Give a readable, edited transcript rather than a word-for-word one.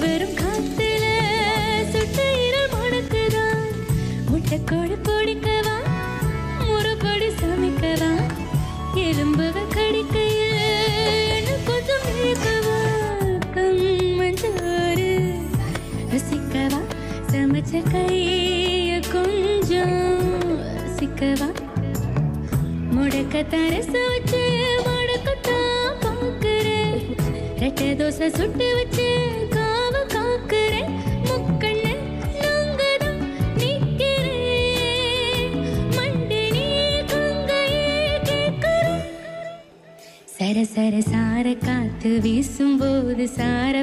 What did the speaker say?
வரும் காத்துல சுட்ட இரல் முடக்குதா முட்டைக்கோடு பொடிக்கவா முறைப்படி சமைக்கவா எலும்புக கடிக்கையில் கொஞ்சம் மேய்க்கவா கம்மஞ்சோறு ருசிக்கவா சமைச்ச கைய கொஞ்சம் ரசிக்கவா முடக்க தரசு வச்சு முடக்கத்தான் பார்க்கிறேன் ரெட்டை தோசை சுட்டு வச்சு காவ காக்கிறேன் முக்கண்ணு நாங்கதான் நிக்கிறேன் மண்டி நீ கங்கையே கேட்கிறேன் சர சர சார காத்து வீசும்போது சார